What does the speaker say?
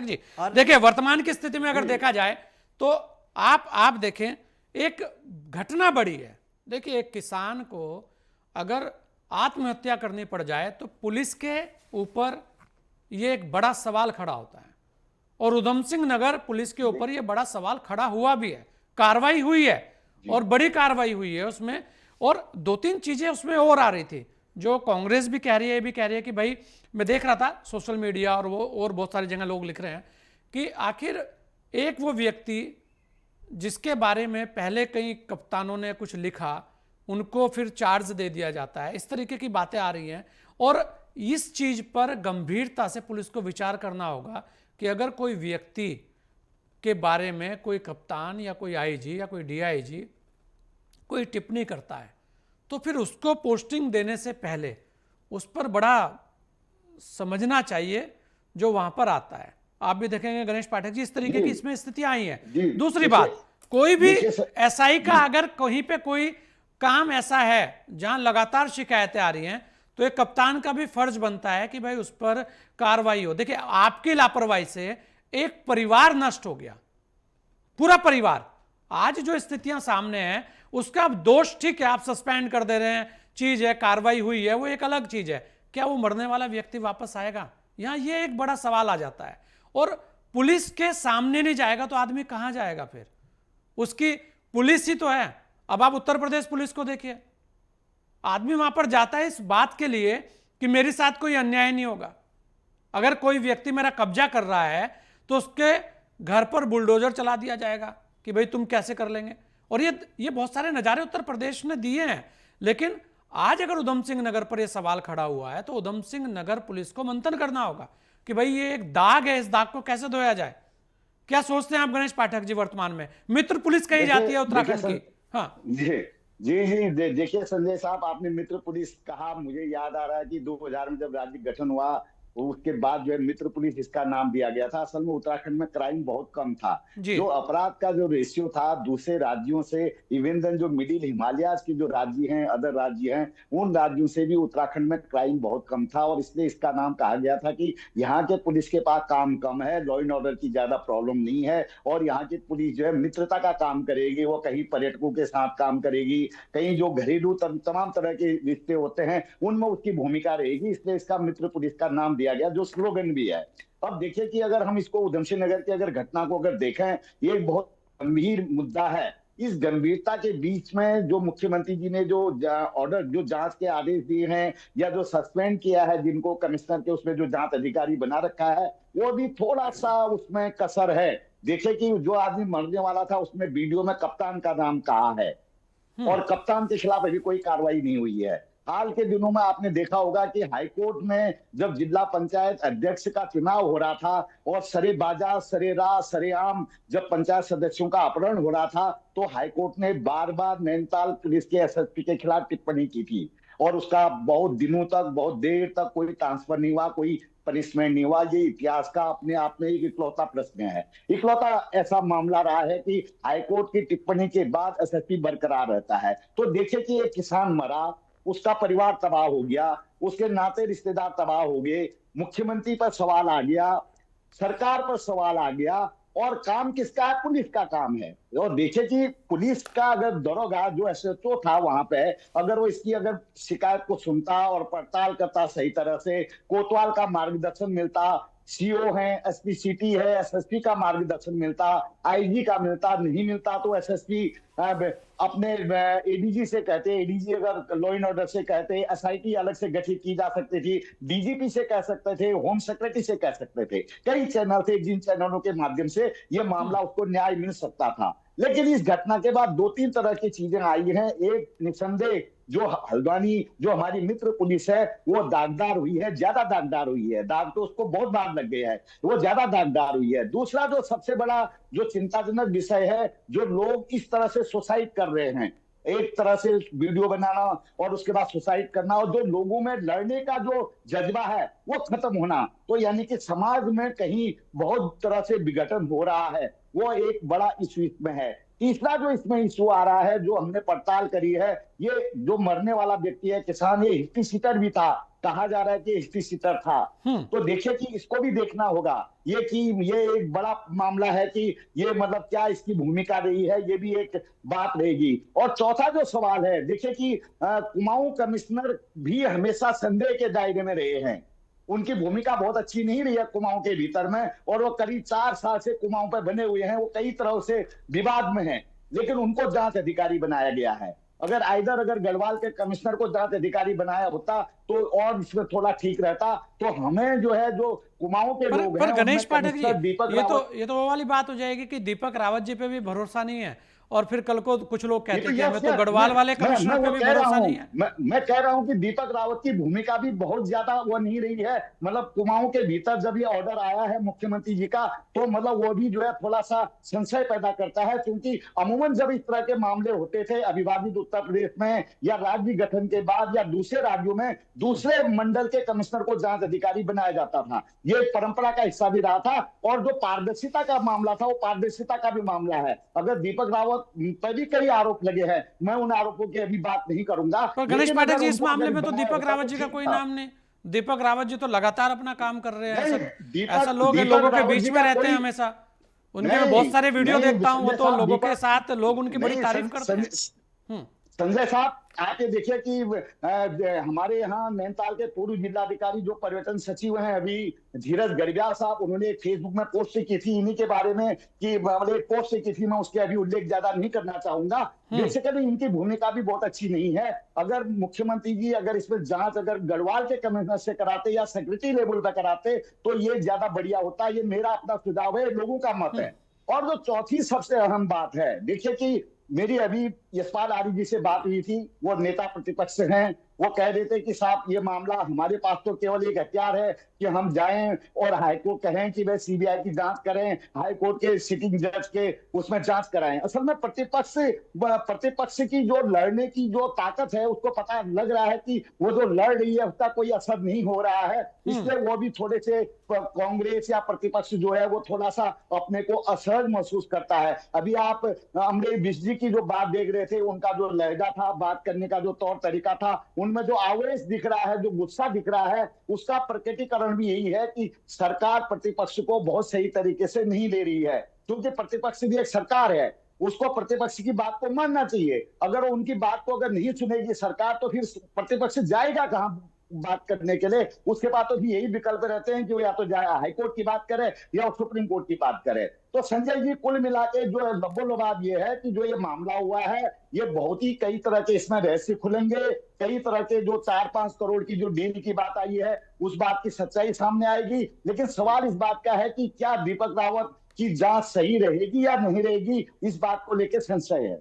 जी और देखिए, वर्तमान की स्थिति में अगर देखा जाए तो आप देखें, एक घटना बड़ी है। देखिए, एक किसान को अगर आत्महत्या करनी पड़ जाए तो पुलिस के ऊपर ये एक बड़ा सवाल खड़ा होता है, और उधम सिंह नगर पुलिस के ऊपर ये बड़ा सवाल खड़ा हुआ भी है। कार्रवाई हुई है जी और बड़ी कार्रवाई हुई है उसमें, और दो तीन चीजें उसमें और आ रही थी जो कांग्रेस भी कह रही है, ये भी कह रही है कि भाई, मैं देख रहा था सोशल मीडिया और वो और बहुत सारी जगह लोग लिख रहे हैं कि आखिर एक वो व्यक्ति जिसके बारे में पहले कई कप्तानों ने कुछ लिखा, उनको फिर चार्ज दे दिया जाता है, इस तरीके की बातें आ रही हैं। और इस चीज पर गंभीरता से पुलिस को विचार करना होगा कि अगर कोई व्यक्ति के बारे में कोई कप्तान या कोई आईजी या कोई डीआईजी कोई टिप्पणी करता है तो फिर उसको पोस्टिंग देने से पहले उस पर बड़ा समझना चाहिए जो वहां पर आता है। आप भी देखेंगे गणेश पाठक जी, इस तरीके जी की इसमें स्थितियां आई हैं। जी। दूसरी देखिए बात, कोई भी देखिए सर। एसआई का जी अगर कहीं पे कोई काम ऐसा है जहां लगातार शिकायतें आ रही हैं तो एक कप्तान का भी फर्ज बनता है कि भाई उस पर कार्रवाई हो। देखिए, आपकी लापरवाही से एक परिवार नष्ट हो गया, पूरा परिवार। आज जो स्थितियां सामने हैं उसका अब दोष, ठीक है, आप सस्पेंड कर दे रहे हैं, चीज है, कार्रवाई हुई है, वो एक अलग चीज है। क्या वो मरने वाला व्यक्ति वापस आएगा? यहां ये एक बड़ा सवाल आ जाता है। और पुलिस के सामने नहीं जाएगा तो आदमी कहां जाएगा फिर? उसकी पुलिस ही तो है। अब आप उत्तर प्रदेश पुलिस को देखिए, आदमी वहां पर जाता है इस बात के लिए कि मेरे साथ कोई अन्याय नहीं होगा। अगर कोई व्यक्ति मेरा कब्जा कर रहा है तो उसके घर पर बुलडोजर चला दिया जाएगा कि भाई तुम कैसे कर लेंगे। और ये बहुत सारे नजारे उत्तर प्रदेश ने दिए हैं। लेकिन आज अगर उधम सिंह नगर पर यह सवाल खड़ा हुआ है तो उधम सिंह नगर पुलिस को मंथन करना होगा कि भाई ये एक दाग है, इस दाग को कैसे धोया जाए। क्या सोचते हैं आप गणेश पाठक जी? वर्तमान में मित्र पुलिस कही देखिए जाती है देखिए उत्तराखंड की। हाँ जी जी देखिए संजय साहब, आपने मित्र पुलिस कहा, मुझे याद आ रहा है कि 2000 में जब राज्य गठन हुआ उसके बाद जो है मित्र पुलिस इसका नाम दिया गया था। असल में उत्तराखंड में क्राइम बहुत कम था। जी। जो अपराध का जो रेशियो था दूसरे राज्यों से, इवन देन जो मिडिल हिमालयाज के जो राज्य हैं, अदर राज्य हैं, उन राज्यों से भी उत्तराखंड में क्राइम बहुत कम था। और इसलिए इसका नाम कहा गया था कि यहाँ के पुलिस के पास काम कम है, लॉ एंड ऑर्डर की ज्यादा प्रॉब्लम नहीं है, और यहाँ की पुलिस जो है मित्रता का काम करेगी। वो कहीं पर्यटकों के साथ काम करेगी, कहीं जो घरेलू तमाम तरह के रिश्ते होते हैं उनमें उसकी भूमिका रहेगी। इसलिए इसका मित्र पुलिस का नाम दिया गया, जो स्लोगन भी है। अब देखिए कि अगर हम इसको उधम सिंह नगर की अगर घटना को अगर देखें, ये एक बहुत गंभीर मुद्दा है। इस गंभीरता के बीच में जो मुख्यमंत्री जी ने जो ऑर्डर, जो जांच के आदेश दिए हैं या जो सस्पेंड किया है जिनको कमिश्नर के उसमें जो जांच अधिकारी बना रखा है, वो भी थोड़ा सा उसमें कसर है। देखिए कि जो आदमी मरने वाला था उसमें वीडियो में कप्तान का नाम कहा है, और कप्तान के खिलाफ अभी कोई कार्रवाई नहीं हुई है। हाल के दिनों में आपने देखा होगा कि हाईकोर्ट में जब जिला पंचायत अध्यक्ष का चुनाव हो रहा था और सरेबाजा सरेराह सरेआम जब पंचायत सदस्यों का अपहरण हो रहा था, तो हाईकोर्ट ने बार बार नैनीताल पुलिस के एसएसपी के खिलाफ टिप्पणी की थी, और उसका बहुत दिनों तक, बहुत देर तक कोई ट्रांसफर नहीं हुआ, कोई पनिशमेंट नहीं हुआ। ये इतिहास का अपने आप में एक इकलौता प्रश्न है, इकलौता ऐसा मामला रहा है कि हाईकोर्ट की टिप्पणी के बाद एसएसपी बरकरार रहता है। तो देखिए कि एक किसान मरा, उसका परिवार तबाह हो गया, उसके नाते रिश्तेदार तबाह हो गए, मुख्यमंत्री पर सवाल आ गया, सरकार पर सवाल आ गया, और काम किसका है? पुलिस का काम है। और देखिए कि पुलिस का अगर दरोगा जो एसएचओ था वहां पे, अगर वो इसकी अगर शिकायत को सुनता और पड़ताल करता सही तरह से, कोतवाल का मार्गदर्शन मिलता, सीओ है, एसपी सिटी है, एसएसपी का मार्गदर्शन मिलता, आईजी का मिलता, नहीं मिलता तो एसएसपी अपने एडीजी से कहते, एडीजी अगर लॉ एंड ऑर्डर से कहते, एसआईटी अलग से गठित की जा सकती थी, डीजीपी से कह सकते थे, होम सेक्रेटरी से कह सकते थे, कई चैनल थे जिन चैनलों के माध्यम से यह मामला उसको न्याय मिल सकता था। लेकिन इस घटना के बाद दो तीन तरह की चीजें आई हैं। एक, निसंदेह जो हल्द्वानी जो हमारी मित्र पुलिस है वो दागदार हुई है, ज्यादा दागदार हुई है। दाग तो उसको बहुत बार लग गया है, वो ज्यादा दागदार हुई है। दूसरा जो सबसे बड़ा जो चिंताजनक विषय है, जो लोग इस तरह से सुसाइड कर रहे हैं, एक तरह से वीडियो बनाना और उसके बाद सुसाइड करना, और जो लोगों में लड़ने का जो जज्बा है वो खत्म होना, तो यानी कि समाज में कहीं बहुत तरह से विघटन हो रहा है, वो एक बड़ा इशू इसमें है। तीसरा जो इसमें इशू आ रहा है, जो हमने पड़ताल करी है, ये जो मरने वाला व्यक्ति है किसान, ये हिस्ट्री सीटर भी था, कहा जा रहा है कि हिस्ट्री सीटर था। हम्म। तो देखिए कि इसको भी देखना होगा, ये कि ये एक बड़ा मामला है कि ये मतलब क्या इसकी भूमिका रही है, ये भी एक बात रहेगी। और चौथा जो सवाल है, देखिए कि कुमाऊं कमिश्नर भी हमेशा संदेह के दायरे में रहे हैं, उनकी भूमिका बहुत अच्छी नहीं रही है कुमाऊं के भीतर में, और वो करीब 4 साल से कुमाऊं पर बने हुए हैं, वो कई तरह से विवाद में हैं, लेकिन उनको जांच अधिकारी बनाया गया है। अगर गढ़वाल के कमिश्नर को जांच अधिकारी बनाया होता तो और इसमें थोड़ा ठीक रहता। तो हमें जो है, जो कुमाऊं के लोग पर हैं, गणेश उनमें पाठक जी, कमिश्नर दीपक रावत, ये तो वो वाली बात हो जाएगी कि दीपक रावत जी पे भी भरोसा नहीं है, और फिर कल को कुछ लोग ये कहते तो हैं कि यस हमें तो यस गढ़वाल वाले कमिश्नर पे वो भी कह रहा भरोसा हूँ, नहीं है। मैं कह रहा हूँ कि दीपक रावत की भूमिका भी बहुत ज्यादा वो नहीं रही है। मतलब कुमाऊं के भीतर जब ये ऑर्डर आया है मुख्यमंत्री जी का, तो मतलब वो भी जो है थोड़ा सा संशय पैदा करता है, क्योंकि अमूमन जब इस तरह के मामले होते थे अविभाजित उत्तर प्रदेश में या राज्य गठन के बाद या दूसरे राज्यों में, दूसरे मंडल के कमिश्नर को जांच अधिकारी बनाया जाता था, ये परंपरा का हिस्सा भी रहा था। और जो पारदर्शिता का मामला था, वो पारदर्शिता का भी मामला है। अगर दीपक रावत पर भी कई आरोप लगे हैं, मैं उन आरोपों की अभी बात नहीं करूंगा, पर गणेश लेकिन पाठक अगर जी, इस उनको मामले अगर में तो बनाया दीपक होता रावत तो जी का ठीक कोई था। नाम नहीं। दीपक रावत जी तो लगातार अपना काम कर रहे हैं, नहीं, ऐसा लोग हैं, दीपक लोगों के रावत बीच जी में का रहते हैं कोई हमेशा, उनके मैं नहीं बहुत सारे वीडियो नहीं देखता हूं, वो संजय तो साहब, लोगों के दीपक साथ लोग उनकी बड़ी नहीं तारीफ करते हैं। हम्म। संजय साहब, आप ये देखिए कि हमारे यहाँ नैनीताल के पूर्व जिलाधिकारी जो पर्यटन सचिव हैं अभी, धीरज गढ़ियाल साहब, उन्होंने एक फेसबुक में पोस्ट की थी इन्हीं के बारे में, कि मतलब एक पोस्ट की थी, मैं उसके अभी उल्लेख ज्यादा नहीं करना चाहूंगा। बेसिकली इनकी भूमिका भी बहुत अच्छी नहीं है। अगर मुख्यमंत्री जी अगर इसमें जांच अगर गढ़वाल के कमिश्नर से कराते या सेक्रेटरी लेवल पर कराते तो ये ज्यादा बढ़िया होता। ये मेरा अपना सुझाव है, लोगों का मत है। और जो चौथी सबसे अहम बात है, देखिए कि मेरी अभी यशपाल आर्य जी से बात हुई थी, वो नेता प्रतिपक्ष हैं, वो कह रहे थे कि साहब ये मामला हमारे पास तो केवल एक हथियार है कि हम जाएं और हाईकोर्ट कहें कि वह सीबीआई की जांच करें, हाईकोर्ट के सिटिंग जज के उसमें जांच कराएं। असल में प्रतिपक्ष की जो लड़ने की जो ताकत है, उसको पता लग रहा है कि वो जो लड़ रही है उसका कोई असर नहीं हो रहा है, इसलिए वो भी थोड़े से कांग्रेस या प्रतिपक्ष जो है वो थोड़ा सा अपने को असहज महसूस करता है। अभी आप अमरीश बिष्ट जी की जो बात देख रहे थे, उनका जो लहजा था, बात करने का जो तौर तरीका था, उनमें जो आवेश दिख रहा है, जो गुस्सा दिख रहा है, उसका प्रकटीकरण भी यही है कि सरकार प्रतिपक्ष को बहुत सही तरीके से नहीं ले रही है। क्योंकि प्रतिपक्ष भी एक सरकार है, उसको प्रतिपक्ष की बात को मानना चाहिए। अगर उनकी बात को अगर नहीं सुनेगी सरकार, तो फिर प्रतिपक्ष जाएगा कहां बात करने के लिए? उसके बाद तो भी यही विकल्प रहते हैं कि वो या तो जाए हाईकोर्ट की बात करे या सुप्रीम कोर्ट की बात करे। तो संजय जी, कुल मिला के जो लबोलबाद ये है कि जो ये मामला हुआ है, ये बहुत ही कई तरह के इसमें रहस्य खुलेंगे, कई तरह के जो 4-5 करोड़ की जो डील की बात आई है, उस बात की सच्चाई सामने आएगी। लेकिन सवाल इस बात का है कि क्या दीपक रावत की जांच सही रहेगी या नहीं रहेगी, इस बात को लेकर संशय है।